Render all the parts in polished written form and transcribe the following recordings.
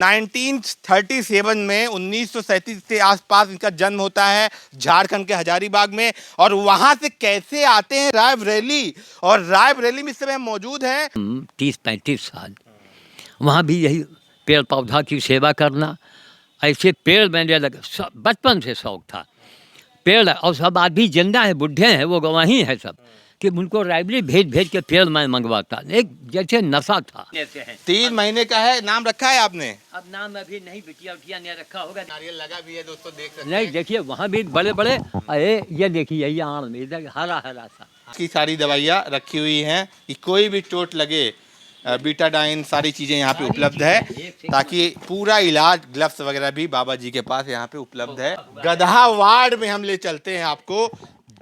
1937 में 1937 के आसपास इनका जन्म होता है झारखंड के हजारीबाग में। और वहां से कैसे आते हैं रायबरेली, और रायबरेली में इस समय मौजूद हैं 30-35 साल वहाँ भी यही पेड़ पौधा की सेवा करना। ऐसे पेड़ मैंने बचपन से शौक था पेड़, और सब आदमी जिंदा है, बुढ़े हैं, वो गवाही है सब कि उनको रायबरेली भेज भेज के पेड़ मैं मंगवाता, एक जैसे नशा था। 3 महीने का है, नाम रखा है आपने? अब नाम अभी नहीं, बिटिया उटिया नहीं रखा होगा। नारियल लगा भी है दोस्तों, देख सकते हैं। नहीं देखिए वहाँ भी बड़े बड़े, अरे ये देखिए ये आड़ में इधर हरा हरा सा की सारी दवाइयाँ रखी हुई हैं कि कोई भी चोट लगे, बीटाडाइन सारी चीज़ें यहाँ पे उपलब्ध है, ताकि पूरा इलाज, ग्लव्स वगैरह भी बाबा जी के पास यहाँ पे उपलब्ध है। गदहा वार्ड में हम ले चलते हैं आपको।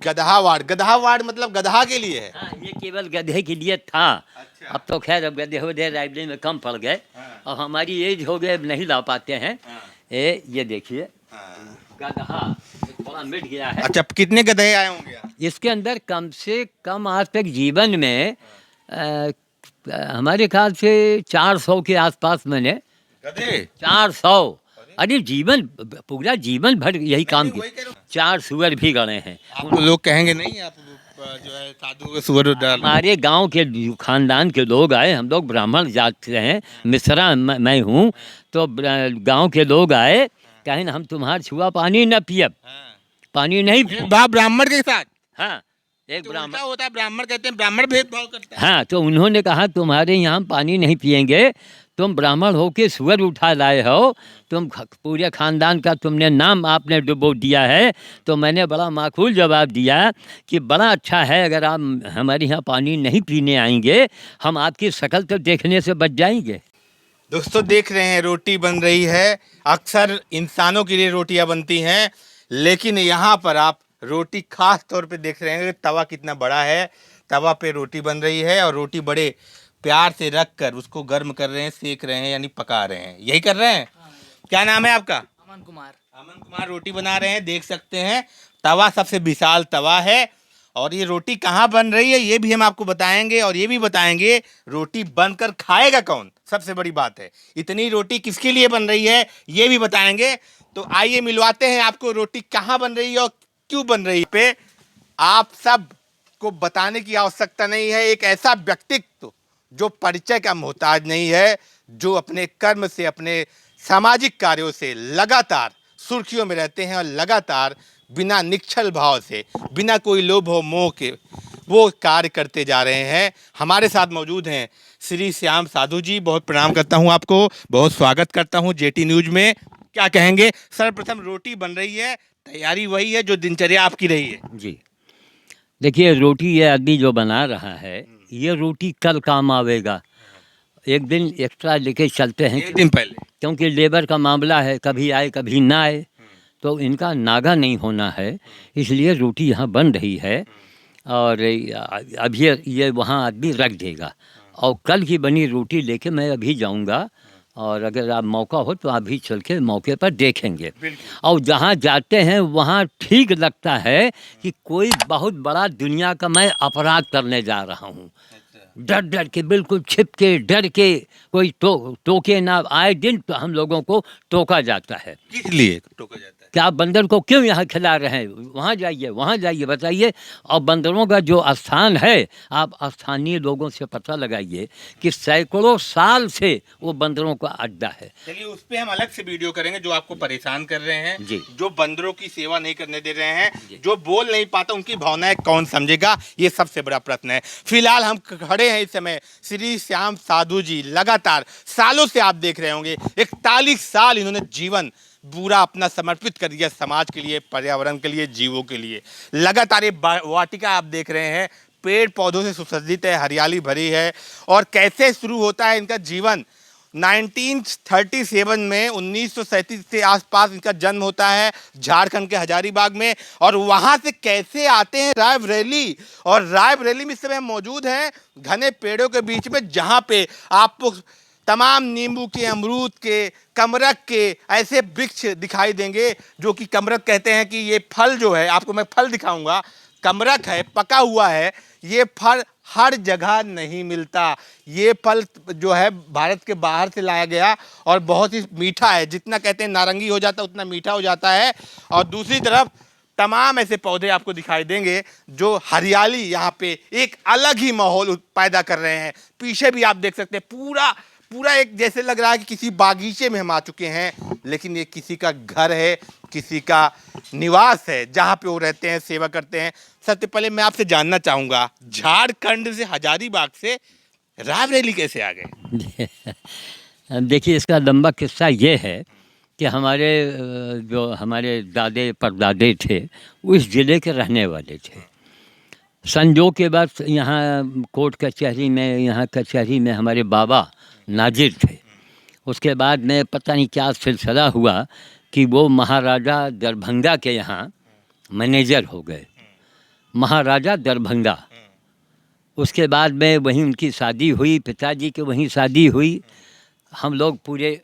गदहा वार्ड मतलब गदहा के लिए है। हाँ, ये केवल गधे के लिए था। अच्छा। अब तो खैर अब गधे वधे रायबरेली में कम पड़ गए। हाँ। और हमारी एज हो गए, अब नहीं ला पाते हैं। हाँ। ये देखिए गदहा थोड़ा मिट गया है। अच्छा, कितने गधे आए होंगे? इसके अंदर कम से कम आज तक जीवन में हमारे ख्याल से 400 के आसपास मैंने गधे 400। अरे जीवन, पूरा जीवन भर यही काम किया। 4 सुअर भी गड़े हैं। आपको लोग कहेंगे नहीं आप जो है साधु के सुअर डाल। हमारे गांव के खानदान के लोग आए, हम लोग ब्राह्मण जात से हैं, मिश्रा मैं हूँ, तो गांव के लोग आए, कहें हम तुम्हारा छुआ पानी न पियब, पानी नहीं पियब। बाप ब्राह्मण के साथ? हाँ, एक तो ब्राह्मण होता है, ब्राह्मण कहते हैं, ब्राह्मण भेदभाव करता है। हाँ, तो उन्होंने कहा तुम्हारे यहाँ पानी नहीं पियेंगे, तुम ब्राह्मण हो के सुअर उठा लाए हो, तुम पूरे खानदान का तुमने नाम आपने डुबो दिया है। तो मैंने बड़ा माकूल जवाब दिया कि बड़ा अच्छा है, अगर आप हमारे यहाँ पानी नहीं पीने आएंगे, हम आपकी शक्ल तो देखने से बच जाएंगे। दोस्तों देख रहे हैं रोटी बन रही है। अक्सर इंसानों के लिए रोटियां बनती हैं, लेकिन यहाँ पर आप रोटी खास तौर पे देख रहे हैं कि तवा कितना बड़ा है। तवा पे रोटी बन रही है और रोटी बड़े प्यार से रख कर उसको गर्म कर रहे हैं, सेक रहे हैं, यानी पका रहे हैं। यही कर रहे हैं? क्या नाम है आपका? अमन कुमार। अमन कुमार रोटी बना रहे हैं, देख सकते हैं। तवा सबसे विशाल तवा है, और ये रोटी कहाँ बन रही है ये भी हम आपको बताएंगे, और ये भी बताएंगे रोटी बनकर खाएगा कौन, सबसे बड़ी बात है। इतनी रोटी किसके लिए बन रही है ये भी बताएंगे। तो आइए मिलवाते हैं आपको रोटी कहाँ बन रही है और क्यों बन रही है। पे आप सब को बताने की आवश्यकता नहीं है। एक ऐसा व्यक्तित्व जो परिचय का मोहताज नहीं है, जो अपने कर्म से, अपने सामाजिक कार्यों से लगातार सुर्खियों में रहते हैं, और लगातार बिना निश्चल भाव से, बिना कोई लोभ और मोह के वो कार्य करते जा रहे हैं। हमारे साथ मौजूद हैं श्री श्याम साधु जी। बहुत प्रणाम करता हूं आपको, बहुत स्वागत करता हूं जेटी न्यूज में। क्या कहेंगे? सर्वप्रथम रोटी बन रही है, तैयारी वही है जो दिनचर्या आपकी रही है? जी देखिए, रोटी ये आदमी जो बना रहा है, ये रोटी कल काम आवेगा। एक दिन एक्स्ट्रा लेके चलते हैं, एक दिन पहले, क्योंकि लेबर का मामला है, कभी आए कभी ना आए, तो इनका नागा नहीं होना है, इसलिए रोटी यहाँ बन रही है। और अभी ये वहाँ आदमी रख देगा, और कल की बनी रोटी लेके मैं अभी जाऊँगा, और अगर आप मौका हो तो आप भी चल के मौके पर देखेंगे। और जहाँ जाते हैं वहाँ ठीक लगता है कि कोई बहुत बड़ा दुनिया का मैं अपराध करने जा रहा हूँ। डर डर के, बिल्कुल छिप के, डर के, कोई टोके ना। आए दिन तो हम लोगों को टोका जाता है। किस लिए टोका जाता है? कि आप बंदर को क्यों यहाँ खिला रहे हैं, वहाँ जाइए बताइए। और बंदरों का जो स्थान है, आप स्थानीय लोगों से पता लगाइए कि सैकड़ों साल से वो बंदरों का अड्डा है। चलिए उस पे हम अलग से वीडियो करेंगे। जो आपको परेशान कर रहे हैं जी, जो बंदरों की सेवा नहीं करने दे रहे हैं, जो बोल नहीं पाता, उनकी भावनाएं कौन समझेगा, ये सबसे बड़ा प्रश्न है। फिलहाल हम खड़े हैं इस समय श्री श्याम साधु जी। लगातार सालों से आप देख रहे होंगे, 41 साल इन्होंने जीवन पूरा अपना समर्पित कर दिया समाज के लिए, पर्यावरण के लिए, जीवों के लिए। लगातार ये वाटिका आप देख रहे हैं, पेड़ पौधों से सुसज्जित है, हरियाली भरी है। और कैसे शुरू होता है इनका जीवन? 1937 में, 1937 के आसपास इनका जन्म होता है झारखंड के हजारीबाग में। और वहाँ से कैसे आते हैं रायबरेली, और रायबरेली में इस समय मौजूद हैं घने पेड़ों के बीच में, जहाँ पे आपको तमाम नींबू के, अमरूद के, कमरक के ऐसे वृक्ष दिखाई देंगे, जो कि कमरक कहते हैं कि ये फल जो है, आपको मैं फल दिखाऊंगा, कमरक है, पका हुआ है। ये फल हर जगह नहीं मिलता। ये फल जो है भारत के बाहर से लाया गया और बहुत ही मीठा है, जितना कहते हैं नारंगी हो जाता है उतना मीठा हो जाता है। और दूसरी तरफ तमाम ऐसे पौधे आपको दिखाई देंगे जो हरियाली यहाँ पे एक अलग ही माहौल पैदा कर रहे हैं। पीछे भी आप देख सकते हैं पूरा पूरा एक जैसे लग रहा है कि किसी बागीचे में हम आ चुके हैं, लेकिन ये किसी का घर है, किसी का निवास है जहाँ पे वो रहते हैं, सेवा करते हैं। सबसे पहले मैं आपसे जानना चाहूँगा, झारखंड से हजारीबाग से रायबरेली कैसे आ गए? देखिए, इसका लंबा किस्सा ये है कि हमारे जो हमारे दादे परदादे थे उस ज़िले के रहने वाले थे। संजोग के बाद यहाँ कोर्ट कचहरी में, यहाँ कचहरी में हमारे बाबा नाजिर थे। उसके बाद में पता नहीं क्या सिलसिला हुआ कि वो महाराजा दरभंगा के यहाँ मैनेजर हो गए, महाराजा दरभंगा। उसके बाद में वहीं उनकी शादी हुई, पिताजी की वहीं शादी हुई। हम लोग पूरे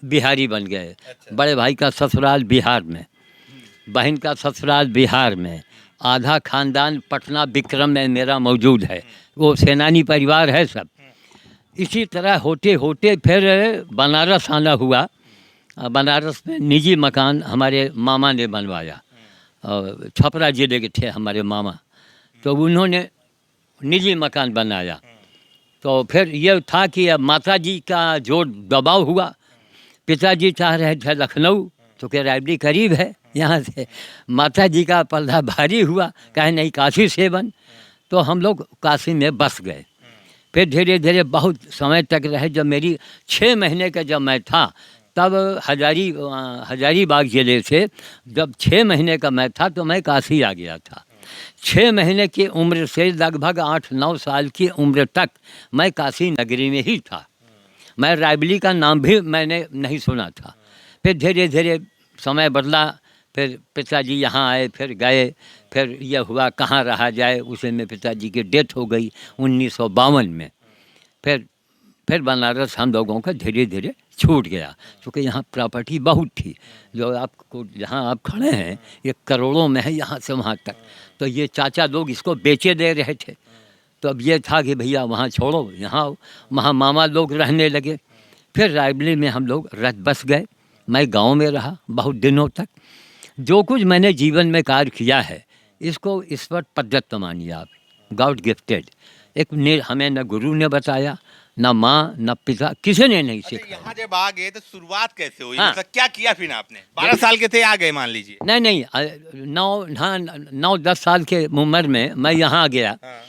बिहारी बन गए। बड़े भाई का ससुराल बिहार में, बहन का ससुराल बिहार में, आधा खानदान पटना विक्रम में मेरा मौजूद है, वो सेनानी परिवार है सब। इसी तरह होते होते फिर बनारस आना हुआ। बनारस में निजी मकान हमारे मामा ने बनवाया, छपरा जिले के थे हमारे मामा, तो उन्होंने निजी मकान बनाया। तो फिर ये था कि अब माता जी का जो दबाव हुआ, पिताजी चाह रहे थे लखनऊ, तो क्या रायबरेली करीब है यहाँ से, माता जी का पल्ला भारी हुआ, कहे नहीं काशी से बन, तो हम लोग काशी में बस गए। फिर धीरे धीरे बहुत समय तक रहे। जब मेरी 6 महीने का जब मैं था, तब हजारीबाग ज़िले से जब 6 महीने का मैं था तो मैं काशी आ गया था। 6 महीने की उम्र से लगभग 8-9 साल की उम्र तक मैं काशी नगरी में ही था। मैं रायबरेली का नाम भी मैंने नहीं सुना था। फिर धीरे धीरे समय बदला, फिर पिताजी यहाँ आए, फिर गए, फिर यह हुआ कहाँ रहा जाए, उसे में पिताजी की डेथ हो गई 1952 में। फिर बनारस हम लोगों का धीरे धीरे छूट गया, क्योंकि यहाँ प्रॉपर्टी बहुत थी। जो आपको जहाँ आप खड़े हैं ये करोड़ों में है यहाँ से वहाँ तक। तो ये चाचा लोग इसको बेचे दे रहे थे, तो अब ये था कि भैया वहाँ छोड़ो, यहाँ आओ। वहाँ मामा लोग रहने लगे। फिर रायबरेली में हम लोग रत बस गए। मैं गांव में रहा बहुत दिनों तक। जो कुछ मैंने जीवन में कार्य किया है, इसको इस पर पद्धत मानिए आप, गॉड गिफ्टेड। हमें न गुरु ने बताया, न माँ न पिता, किसी ने नहीं सिखाया। यहाँ जब आ गए तो शुरुआत कैसे हुई? हाँ। मतलब क्या किया फिर आपने? 12 साल के थे, आ गए मान लीजिए। नहीं, 9-10 साल के उम्र में मैं यहाँ आ गया। हाँ।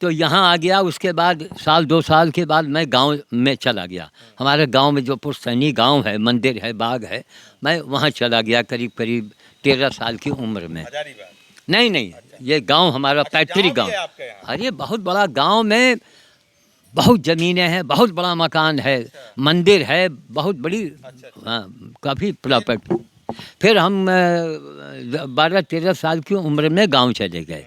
तो यहाँ आ गया, उसके बाद 1-2 साल के बाद मैं गांव में चला गया। हमारे गांव में जो पुश्तैनी गांव है, मंदिर है, बाग है, मैं वहाँ चला गया करीब 13 साल की उम्र में। नहीं, ये गांव हमारा पैतृक गांव। अरे बहुत बड़ा गांव में बहुत ज़मीनें हैं, बहुत बड़ा मकान है, मंदिर है, बहुत बड़ी, काफ़ी प्रॉपर्टी। फिर हम 12-13 साल की उम्र में गांव चले गए।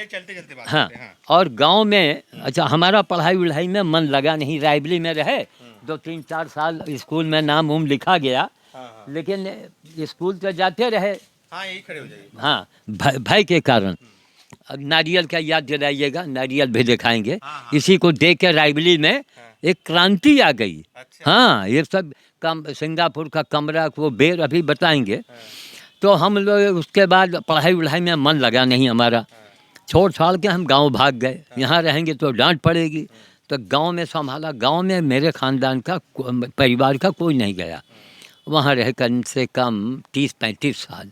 चलते बात हाँ, करते हैं। और गांव में अच्छा हमारा पढ़ाई वढ़ाई में मन लगा नहीं। रायबरेली में रहे 2-3-4 साल, स्कूल में नाम उम लिखा गया। लेकिन स्कूल तो जाते रहे। हाँ, यही खड़े हो जाइए। हाँ, भय के कारण। अब नारियल का याद दिलाइएगा, नारियल भी दिखाएंगे। इसी को देख के रायबरेली में एक क्रांति आ गई। अच्छा। हाँ, ये सब सिंगापुर का कमरा वो बेर अभी बताएंगे। तो हम लोग उसके बाद पढ़ाई वढ़ाई में मन लगा नहीं हमारा, छोड़ छाड़ के हम गांव भाग गए। यहाँ रहेंगे तो डांट पड़ेगी, तो गांव में संभाला। गांव में मेरे ख़ानदान का परिवार का कोई नहीं गया। वहाँ रह कम से कम 30-35 साल।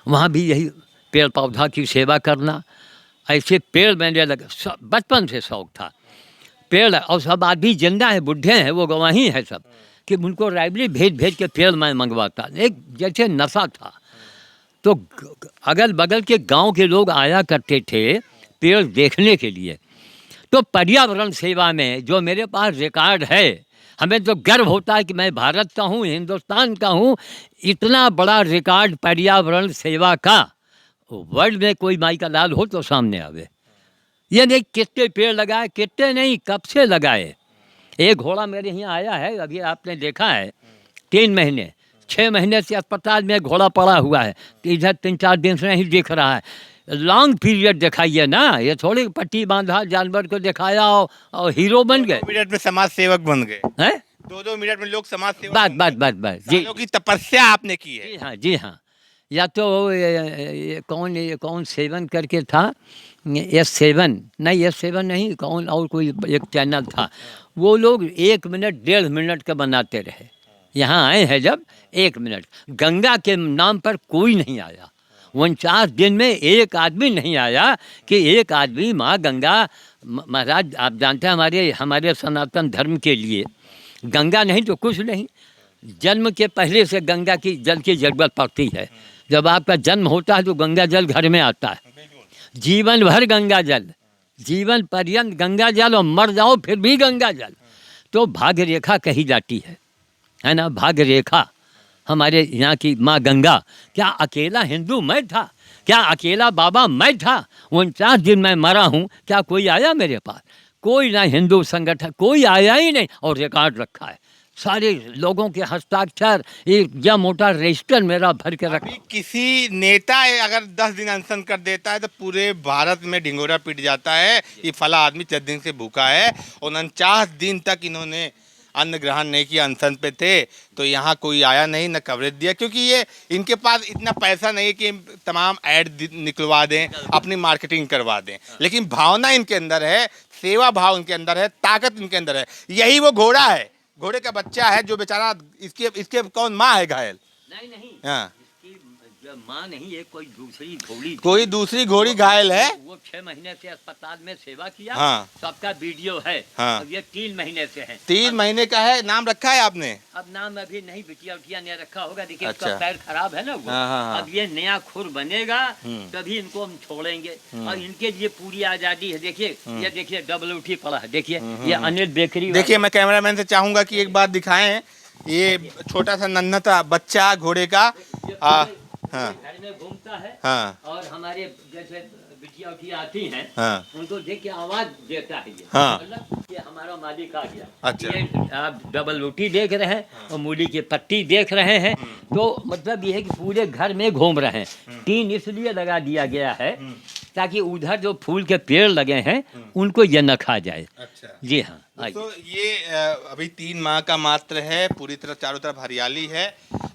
वहाँ भी यही पेड़ पौधा की सेवा करना, ऐसे पेड़ मैंने लगा, बचपन से शौक़ था पेड़। और सब आदमी जिंदा है, बुढ़े हैं, वो गवाही है सब, कि उनको रायबरेली भेज के पेड़ मैं मंगवाता, एक जैसे नशा था। तो अगल बगल के गांव के लोग आया करते थे पेड़ देखने के लिए। तो पर्यावरण सेवा में जो मेरे पास रिकॉर्ड है, हमें तो गर्व होता है कि मैं भारत का हूँ, हिंदुस्तान का हूँ। इतना बड़ा रिकॉर्ड पर्यावरण सेवा का, वर्ल्ड में कोई माई का लाल हो तो सामने आवे। ये नहीं कितने पेड़ लगाए, कितने नहीं, कब से लगाए। एक घोड़ा मेरे यहाँ आया है, अभी आपने देखा है, 3 महीने 6 महीने से अस्पताल में घोड़ा पड़ा हुआ है, इधर 3-4 दिन से नहीं दिख रहा है। लॉन्ग पीरियड दिखाइए ना, ये थोड़ी पट्टी बांधा जानवर को दिखाया और हीरो बन गए 2 मिनट में समाज सेवक बन गए। हैं। 2 मिनट में लोग समाज सेवक बस बन बस गए। बस बस जी सालों की तपस्या आपने की है। जी हाँ जी हाँ। या तो ये कौन सेवन करके था, S7 नहीं, S7 नहीं, कौन और कोई एक चैनल था, वो लोग 1 मिनट 1.5 मिनट का बनाते रहे। यहाँ आए हैं जब 1 मिनट, गंगा के नाम पर कोई नहीं आया 49 दिन में, एक आदमी नहीं आया कि एक आदमी माँ गंगा। महाराज आप जानते हैं हमारे हमारे सनातन धर्म के लिए गंगा नहीं तो कुछ नहीं। जन्म के पहले से गंगा की जल की जरूरत पड़ती है। जब आपका जन्म होता है तो गंगा जल घर में आता है, जीवन भर गंगा जल, जीवन पर्यंत गंगा जल, और मर जाओ फिर भी गंगा जल। तो भाग्य रेखा कही जाती है ना, भाग्य रेखा हमारे यहाँ की माँ गंगा। क्या अकेला हिंदू मैं था, क्या अकेला बाबा मैं था? 49 दिन मैं मरा हूँ, क्या कोई आया मेरे पास? कोई ना, हिंदू संगठन कोई आया ही नहीं, और रिकॉर्ड रखा है सारे लोगों के हस्ताक्षर, एक या मोटा रजिस्टर मेरा भर के रखा। अभी किसी नेता अगर 10 दिन अनशन कर देता है तो पूरे भारत में ढिंगोरा पिट जाता है, ये फला आदमी 10 दिन से भूखा है। 49 दिन तक इन्होंने अन्न ग्रहण नहीं किया, अनशन पे थे, तो यहाँ कोई आया नहीं, न कवरेज दिया, क्योंकि ये इनके पास इतना पैसा नहीं है कि तमाम ऐड निकलवा दें, अपनी मार्केटिंग करवा दें, लेकिन भावना इनके अंदर है, सेवा भाव इनके अंदर है, ताकत इनके अंदर है। यही वो घोड़ा है, घोड़े का बच्चा है जो बेचारा, इसके कौन माँ है घायल? नहीं हाँ, इसकी माँ नहीं, ये कोई दूसरी घोड़ी, कोई दूसरी घोड़ी घायल है। वो 6 महीने से अस्पताल में सेवा किया। हाँ, सबका वीडियो है। हाँ, अब ये 3 महीने से है। 3 महीने का है। नाम रखा है आपने? अब नाम अभी नहीं, बिटिया उटिया ने रखा होगा, देखिए अच्छा। इसका पैर खराब है ना वो। हाँ, हाँ, हाँ। अब ये नया खुर बनेगा तभी इनको हम छोड़ेंगे, और इनके लिए पूरी आजादी है। देखिए ये देखिए डबल उठी पड़ा है, देखिए ये अनिल बेकरी। देखिए, मैं कैमरामैन से चाहूंगा कि एक बार दिखाएं, ये छोटा सा नन्हा सा बच्चा घोड़े का। हाँ, घर में घूमता है, हाँ, और हमारे जैसे बिटिया उटिया आती हैं, हाँ, उनको देख के आवाज देता है ये। हाँ। मतलब कि हमारा मालिक आ गया। अच्छा। ये आप डबल रोटी देख रहे हैं और मूली की पत्ती देख रहे हैं, तो मतलब ये है कि पूरे घर में घूम रहे हैं। टीन इसलिए लगा दिया गया है ताकि उधर जो फूल के पेड़ लगे हैं उनको ये न खा जाए। अच्छा जी हाँ। तो ये अभी 3 माह का मात्र है, पूरी तरह चारों तरफ हरियाली है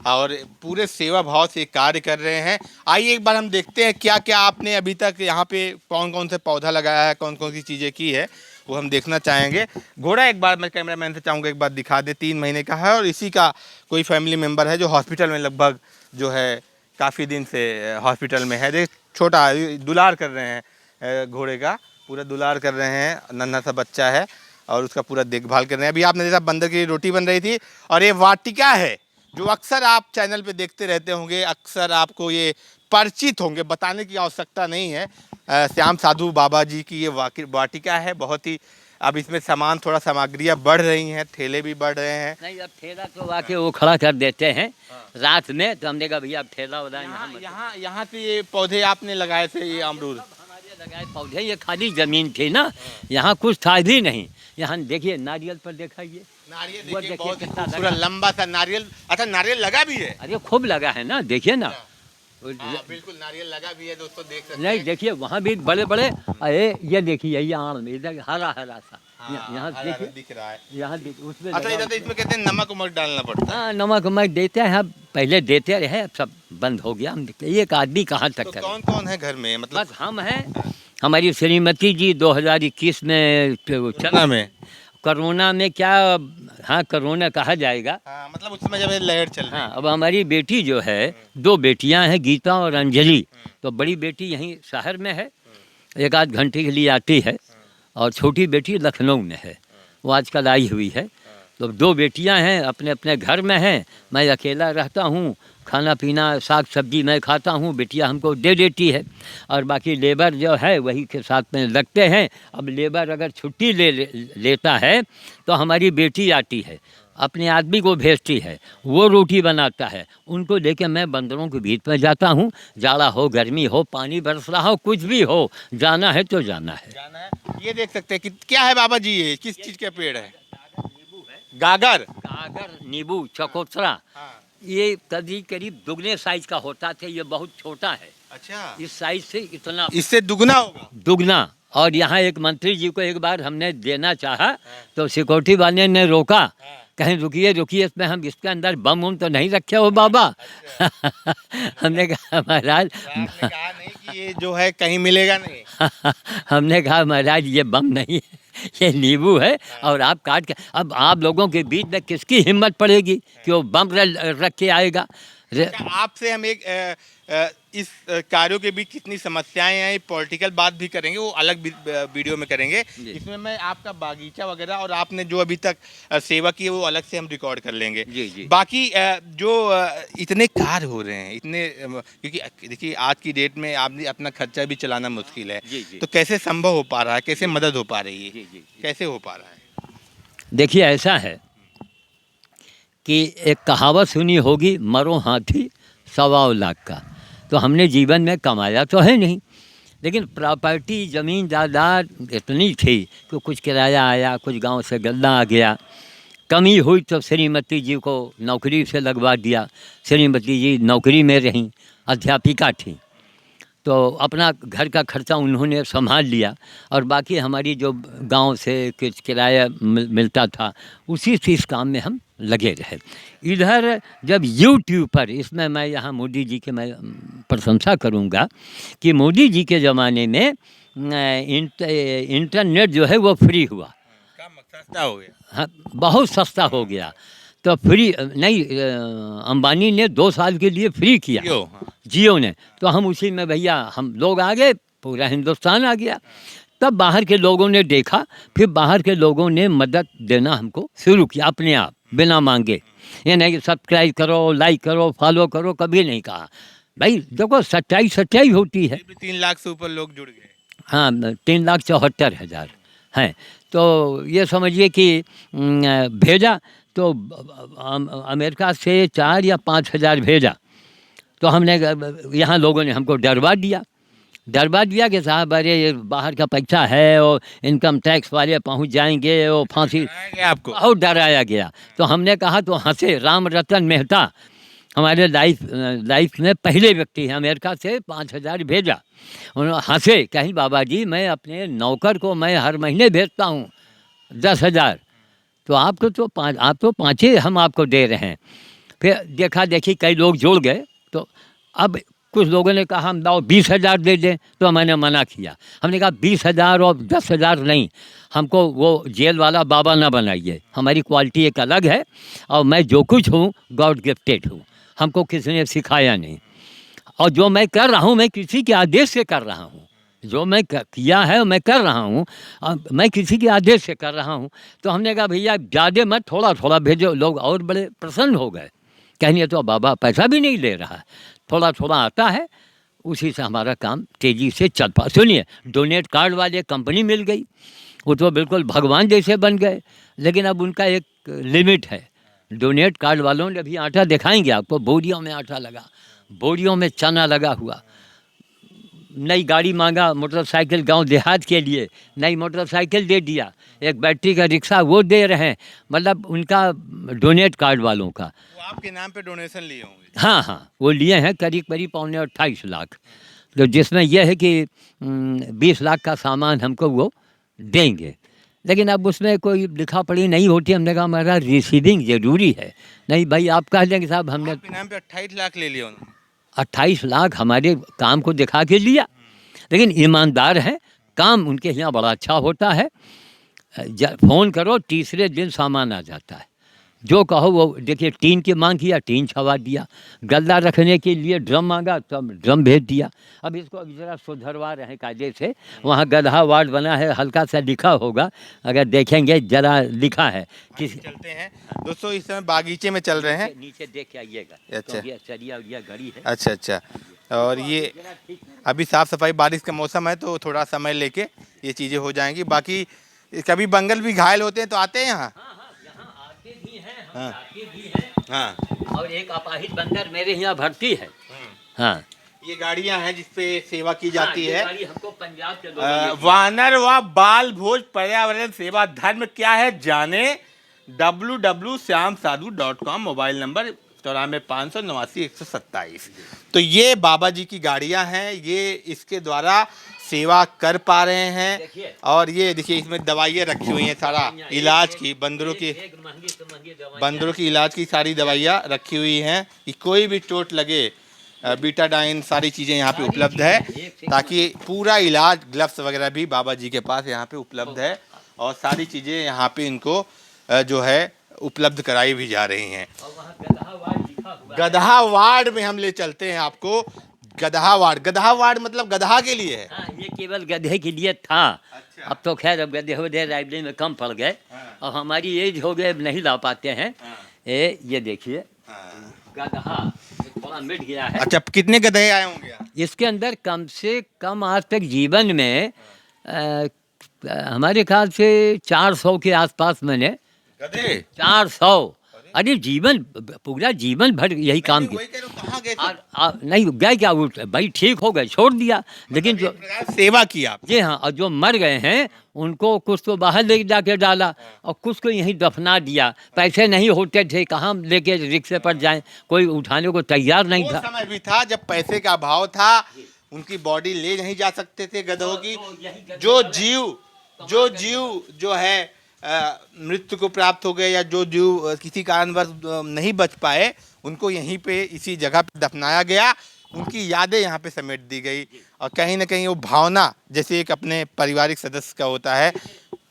और पूरे सेवा भाव से कार्य कर रहे हैं। आइए एक बार हम देखते हैं क्या क्या आपने अभी तक यहाँ पे कौन कौन से पौधा लगाया है, कौन कौन सी चीज़ें की है, वो हम देखना चाहेंगे। घोड़ा एक बार मैं कैमरामैन से चाहूँगा एक बार दिखा दे। 3 महीने का है और इसी का कोई फैमिली मेम्बर है जो हॉस्पिटल में लगभग जो है काफ़ी दिन से हॉस्पिटल में है। देख छोटा दुलार कर रहे हैं, घोड़े का पूरा दुलार कर रहे हैं, नन्हा सा बच्चा है और उसका पूरा देखभाल कर रहे हैं। अभी आपने देखा बंदर की रोटी बन रही थी और ये वाटिका है जो अक्सर आप चैनल पे देखते रहते होंगे, अक्सर आपको ये परिचित होंगे, बताने की आवश्यकता नहीं है। श्याम साधु बाबा जी की ये वाटिका है, बहुत ही अब इसमें सामान थोड़ा सामग्रियाँ बढ़ रही हैं, ठेले भी बढ़ रहे हैं। नहीं, अब ठेला तो आके वो खड़ा कर देते हैं रात में, तो हमने कहा भैया अब ठेला हो रहा है यहाँ से ये पौधे आपने लगाए थे, ये अमरूद हमारे लगाए पौधे, ये खाली जमीन थी ना, यहाँ कुछ था भी नहीं। यहाँ देखिए नारियल पर दिखाइए, नारियल वो देखिए, देखिए बहुत कितना पूरा लगा। लंबा सा नारियल। अच्छा, नारियल लगा भी है? अरे खूब लगा है ना, देखिए ना। हाँ, बिल्कुल नारियल लगा भी है दोस्तों, देख सकते नहीं हैं। देखिए वहाँ भी बड़े बड़े, अरे ये देखिए ये आड़ में इधर हरा हरा सा, यहाँ हरा देखिए, दिख रहा है। यहाँ उसमें अच्छा, इधर तो इसमें कहते हैं नमक उमक डालना पड़ता है। हाँ नमक उमक देते हैं, अब पहले देते रहे, अब सब बंद हो गया। हम एक आदमी कहाँ तक तो करे। कौन कौन है घर में, मतलब बस हम हैं, हमारी श्रीमती जी 2021 में कोरोना में? कोरोना में क्या, हाँ कोरोना कहा जाएगा। हाँ, मतलब उस समय जब ये लहर चल रही। हाँ, अब हमारी बेटी जो है, 2 बेटियां हैं, गीता और अंजलि। तो बड़ी बेटी यहीं शहर में है, 1 आध घंटे के लिए आती है, और छोटी बेटी लखनऊ में है, वो आजकल आई हुई है। तो 2 बेटियां हैं, अपने अपने घर में हैं, मैं अकेला रहता हूँ। खाना पीना साग सब्जी मैं खाता हूँ, बेटियां हमको दे देती है, और बाकी लेबर जो है वही के साथ में लगते हैं। अब लेबर अगर छुट्टी लेता है तो हमारी बेटी आती है, अपने आदमी को भेजती है, वो रोटी बनाता है, उनको लेके मैं बंदरों के बीच में जाता हूँ। जाड़ा हो गर्मी हो पानी बरस रहा हो कुछ भी हो, जाना है तो जाना है। जाना है। ये देख सकते हैं कि क्या है बाबा जी, ये किस चीज का पेड़ है? गागर। गागर नींबू चकोतरा, हाँ। ये करीब करीब दुगने साइज का होता था, ये बहुत छोटा है। अच्छा, इस साइज से इतना इससे दुगना होगा। दुगना। और यहाँ एक मंत्री जी को एक बार हमने देना चाहा तो सिक्योरिटी वाले ने रोका, कहीं रुकिए रुकिए, इसमें हम इसके अंदर बम उम तो नहीं रखे हो बाबा। हमने कहा महाराज आपने कहा नहीं कि ये जो है कहीं मिलेगा नहीं। हमने कहा महाराज ये बम नहीं है, ये नींबू है, और आप काट के, अब आप लोगों के बीच में किसकी हिम्मत पड़ेगी कि वो बम रख के आएगा। अच्छा, आपसे हम एक इस कार्यों के बीच कितनी समस्याएं हैं, पॉलिटिकल बात भी करेंगे, वो अलग वीडियो में करेंगे। इसमें मैं आपका बागीचा वगैरह और आपने जो अभी तक सेवा की है वो अलग से हम रिकॉर्ड कर लेंगे। जी जी। बाकी जो इतने कार्य हो रहे हैं, इतने क्योंकि देखिए आज की डेट में आपने अपना खर्चा भी चलाना मुश्किल है, जी जी। तो कैसे संभव हो पा रहा है, कैसे मदद हो पा रही है, जी जी। कैसे हो पा रहा है? देखिए ऐसा है कि एक कहावत सुनी होगी, मरो हाथी सवा लाख का। तो हमने जीवन में कमाया तो है नहीं, लेकिन प्रॉपर्टी ज़मीन जायदाद इतनी थी कि कुछ किराया आया, कुछ गांव से गल्ला आ गया, कमी हुई तो श्रीमती जी को नौकरी से लगवा दिया। श्रीमती जी नौकरी में रहीं, अध्यापिका थी, तो अपना घर का खर्चा उन्होंने संभाल लिया, और बाकी हमारी जो गांव से कुछ किराया मिलता था उसी चीज़ काम में हम लगे रहे। इधर जब यूट्यूब पर, इसमें मैं यहाँ मोदी जी के मैं प्रशंसा करूँगा कि मोदी जी के ज़माने में इंटरनेट जो है वो फ्री हुआ, सस्ता हो गया। हाँ बहुत सस्ता हो गया। तो फ्री नहीं, अंबानी ने 2 साल के लिए फ्री किया, जियो ने, तो हम उसी में भैया हम लोग आ गए, पूरा हिंदुस्तान आ गया। तब बाहर के लोगों ने देखा, फिर बाहर के लोगों ने मदद देना हमको शुरू किया अपने आप, बिना मांगे। ये नहीं कि सब्सक्राइब करो, लाइक करो, फॉलो करो, कभी नहीं कहा। भाई देखो सच्चाई सच्चाई होती है। 3 लाख से ऊपर लोग जुड़ गए। हाँ 3,74,000 हैं। तो ये समझिए कि भेजा तो अमेरिका से 4 या 5 हज़ार भेजा, तो हमने यहाँ लोगों ने हमको डरवा दिया कि साहब अरे ये बाहर का पैसा है और इनकम टैक्स वाले पहुँच जाएंगे और फांसी, आपको बहुत डराया गया। तो हमने कहा, तो हंसे। राम रतन मेहता हमारे लाइफ में पहले व्यक्ति हैं, अमेरिका से 5,000 भेजा। उन्होंने हंसे, कहीं बाबा जी मैं अपने नौकर को मैं हर महीने भेजता हूँ 10,000, तो आपको तो आप तो 5 ही हम आपको दे रहे हैं। फिर देखा देखी कई लोग जुड़ गए, तो अब कुछ लोगों ने कहा हम दाओ 20,000 दे दें, तो मैंने मना किया। हमने कहा 20,000 और 10,000 नहीं, हमको वो जेल वाला बाबा ना बनाइए, हमारी क्वालिटी एक अलग है, और मैं जो कुछ हूँ गॉड गिफ्टेड हूँ, हमको किसी ने सिखाया नहीं, और जो मैं कर रहा हूँ मैं किसी के आदेश से कर रहा हूँ, जो मैं किया है मैं कर रहा हूँ, मैं किसी के आदेश से कर रहा हूँ। तो हमने कहा भैया ज़्यादा मत, थोड़ा थोड़ा भेजो। लोग और बड़े प्रसन्न हो गए, कहेंगे तो बाबा पैसा भी नहीं ले रहा है, थोड़ा थोड़ा आता है, उसी से हमारा काम तेज़ी से चल पा। सुनिए, डोनेट कार्ड वाले कंपनी मिल गई, वो तो बिल्कुल भगवान जैसे बन गए, लेकिन अब उनका एक लिमिट है। डोनेट कार्ड वालों ने अभी आटा दिखाएंगे आपको, बोरियों में आटा लगा, बोरियों में चना लगा हुआ। नई गाड़ी मांगा मोटरसाइकिल गांव देहात के लिए, नई मोटरसाइकिल दे दिया, एक बैटरी का रिक्शा वो दे रहे हैं, मतलब उनका डोनेट कार्ड वालों का। वो आपके नाम पे डोनेशन लिए होंगे? हाँ हाँ, वो लिए हैं करीब 28 लाख, तो जिसमें यह है कि 20 लाख का सामान हमको वो देंगे, लेकिन अब उसमें कोई लिखा पढ़ी नहीं होती। हमने कहा हमारा रिसीविंग ज़रूरी है। नहीं भाई आप कह देंगे साहब हमने आपके नाम पे 28 लाख ले लिया उन्होंने। 28 लाख हमारे काम को दिखा के लिया, लेकिन ईमानदार हैं, काम उनके यहाँ बड़ा अच्छा होता है। फ़ोन करो तीसरे दिन सामान आ जाता है, जो कहो वो। देखिए टीन की मांग किया, टीन छवा दिया, गल्ला रखने के लिए ड्रम मांगा तो ड्रम भेज दिया। अब इसको अभी ज़रा सुधरवा रहे हैं कायदे से, वहाँ गधा वार्ड बना है, हल्का सा लिखा होगा, अगर देखेंगे ज़रा लिखा है। चलते हैं दोस्तों, इस समय बागीचे में चल रहे हैं, नीचे देख के आइएगा। अच्छा, ये सरिया घड़ी है। अच्छा अच्छा, और ये अभी साफ़ सफाई, बारिश का मौसम है तो थोड़ा समय लेके ये चीज़ें हो जाएंगी। बाकी कभी बंगल भी घायल होते हैं तो आते हैं यहाँ? आते भी हैं, हम हाँ। जाते भी हैं। हाँ, और एक अपाहिज बंदर मेरे यहाँ भर्ती है। हाँ, ये गाड़ियाँ हैं जिसपे सेवा की जाती है। हमको पंजाब के लोग वानर व बाल भोज पर्यावरण सेवा धर्म क्या है जाने, www.श्यामसाधु.com मोबाइल नंबर 94 500 89 127। तो ये बाबा जी की गाड़ियां हैं, ये इसके द्वारा सेवा कर पा रहे हैं। और ये देखिए इसमें दवाइयाँ रखी हुई हैं, सारा इलाज की, बंदरों की इलाज की सारी दवाइयाँ रखी हुई हैं कि कोई भी चोट लगे, बीटाडाइन सारी चीज़ें यहाँ पे उपलब्ध है, ताकि पूरा इलाज, ग्लव्स वगैरह भी बाबा जी के पास यहाँ पे उपलब्ध है। और सारी चीज़ें यहाँ पे इनको जो है उपलब्ध कराई भी जा रही हैं। गधा वार्ड में हम ले चलते हैं आपको। गधा वार्ड मतलब गधा के लिए है। हाँ, ये केवल गधे के लिए था। अच्छा। अब तो खैर अब गधे वधे लाइब्रेरी में कम पड़ गए। हाँ। और हमारी एज हो गए, अब नहीं ला पाते हैं। हाँ। ये देखिए गधा थोड़ा मिट गया है। अच्छा, कितने गधे आए होंगे यहाँ? इसके अंदर कम से कम आज तक जीवन में हमारे ख्याल से 400 के आसपास मैंने गधे 400। अरे जीवन, पूरा जीवन भर यही काम किया। वही कह रहा हूँ, कहाँ गए थे? नहीं गए क्या, वो भाई ठीक हो गए, छोड़ दिया। लेकिन जो सेवा की आप। जी हाँ, और जो मर गए हैं उनको कुछ तो बाहर ले जाके डाला और कुछ को यहीं दफना दिया। पैसे नहीं होते थे, कहाँ लेके रिक्शे पर जाएं, कोई उठाने को तैयार नहीं वो था। समय भी था जब पैसे का अभाव था, उनकी बॉडी ले नहीं जा सकते थे गधों की। जो जीव जो है मृत्यु को प्राप्त हो गए, या जो जीव किसी कारणवश नहीं बच पाए, उनको यहीं पे इसी जगह पे दफनाया गया। उनकी यादें यहाँ पे समेट दी गई, और कहीं ना कहीं वो भावना जैसे एक अपने पारिवारिक सदस्य का होता है।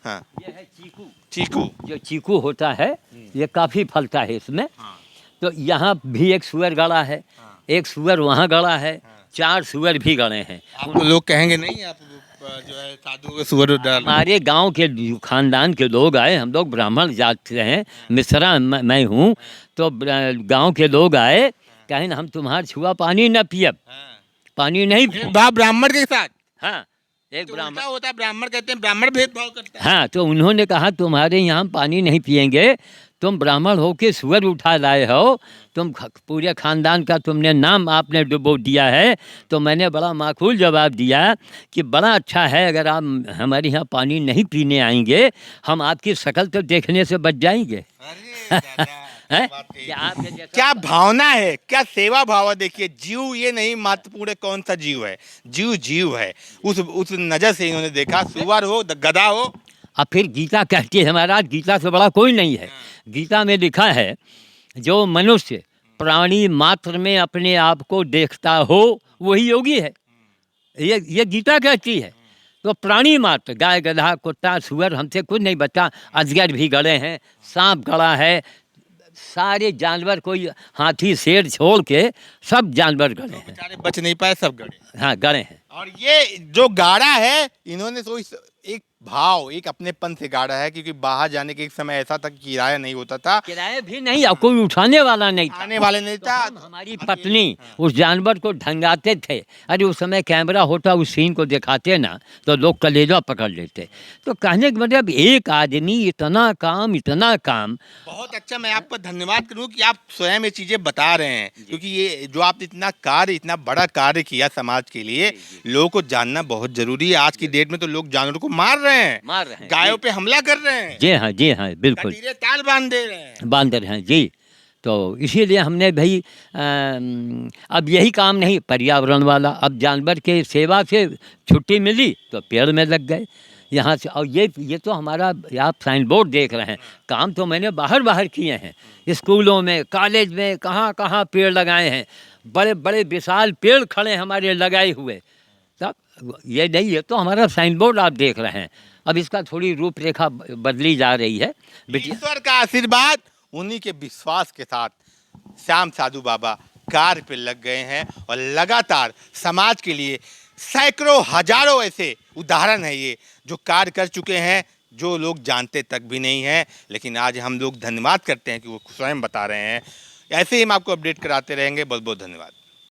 हाँ, ये है चीकू। चीकू। जो चीकू होता है ये काफ़ी फलता है इसमें। तो यहाँ भी एक सुअर गड़ा है, एक सुअर वहाँ गड़ा है, 4 सुअर भी गड़े हैं। आपको लोग कहेंगे नहीं आप जो है साधु के सुअर डाल। हमारे गांव के खानदान के लोग आए, हम लोग ब्राह्मण जात से हैं, मिश्रा मैं हूँ। तो गांव के लोग आए, कहें हम तुम्हारा छुआ पानी न पियब, पानी नहीं पियब। ब्राह्मण के साथ। हाँ, एक तो ब्राह्मण उल्टा होता है, ब्राह्मण कहते हैं ब्राह्मण भेदभाव करता है। हाँ, तो उन्होंने कहा तुम्हारे यहाँ हम पानी नहीं पियेंगे, तुम ब्राह्मण हो के सुअर उठा लाए हो, तुम पूरे खानदान का तुमने नाम आपने डुबो दिया है। तो मैंने बड़ा माकूल जवाब दिया कि बड़ा अच्छा है, अगर आप हमारे यहाँ पानी नहीं पीने आएंगे, हम आपकी शक्ल तो देखने से बच जाएंगे। अरे दादा, हैं? क्या क्या भावना है, क्या सेवा भाव है। देखिए, जीव ये नहीं महत्वपूर्ण कौन सा जीव है, जीव है। उस नजर से इन्होंने देखा, सुअर हो गधा हो। अब फिर गीता कहती है महाराज, गीता से बड़ा कोई नहीं है। गीता में लिखा है जो मनुष्य प्राणी मात्र में अपने आप को देखता हो वही योगी है। ये गीता कहती है। तो प्राणी मात्र, गाय गधा कुत्ता सुअर, हमसे कुछ नहीं बचा। अजगर भी गड़े हैं, सांप गड़ा है, सारे जानवर, कोई हाथी शेर छोड़ के सब जानवर गड़े हैं। बेचारे बच नहीं पाए, सब गड़े। हाँ, गड़े हैं। और ये जो गाड़ा है, इन्होंने तो एक भाव, एक अपनेपन से गाड़ा है, क्योंकि बाहर जाने के एक समय ऐसा था कि किराया नहीं होता था, किराया भी नहीं और कोई उठाने वाला नहीं था। आने वाले नहीं था। तो हमारी पत्नी उस जानवर को ढंगाते थे। अरे उस समय कैमरा होता, उस सीन को दिखाते ना तो लोग कलेजा पकड़ लेते। तो कहने का मतलब एक आदमी इतना काम। बहुत अच्छा, मैं आपका धन्यवाद करूं कि आप स्वयं ये चीज़ें बता रहे हैं, क्योंकि ये जो आप इतना बड़ा कार्य किया समाज के लिए, लोगों को जानना बहुत जरूरी है। आज की डेट में तो लोग जानवरों को मार रहे हैं, गायों पे हमला कर रहे हैं। जी हाँ बिल्कुल, कटीरे ताल बांध दे रहे हैं, बांध रहे हैं जी। तो इसीलिए हमने भाई अब यही काम नहीं, पर्यावरण वाला, अब जानवर के सेवा से छुट्टी मिली तो पेड़ में लग गए यहाँ से। और ये तो हमारा, आप साइन बोर्ड देख रहे हैं, काम तो मैंने बाहर किए हैं, स्कूलों में, कॉलेज में, कहाँ पेड़ लगाए हैं। बड़े बड़े विशाल पेड़ खड़े हमारे लगाए हुए। तब ये नहीं, ये तो हमारा साइन बोर्ड आप देख रहे हैं। अब इसका थोड़ी रूपरेखा बदली जा रही है। ईश्वर का आशीर्वाद, उन्हीं के विश्वास के साथ श्याम साधु बाबा कार्य पे लग गए हैं, और लगातार समाज के लिए सैकड़ों हजारों ऐसे उदाहरण है ये, जो कार्य कर चुके हैं, जो लोग जानते तक भी नहीं हैं। लेकिन आज हम लोग धन्यवाद करते हैं कि वो स्वयं बता रहे हैं। ऐसे ही हम आपको अपडेट कराते रहेंगे। बहुत बहुत धन्यवाद।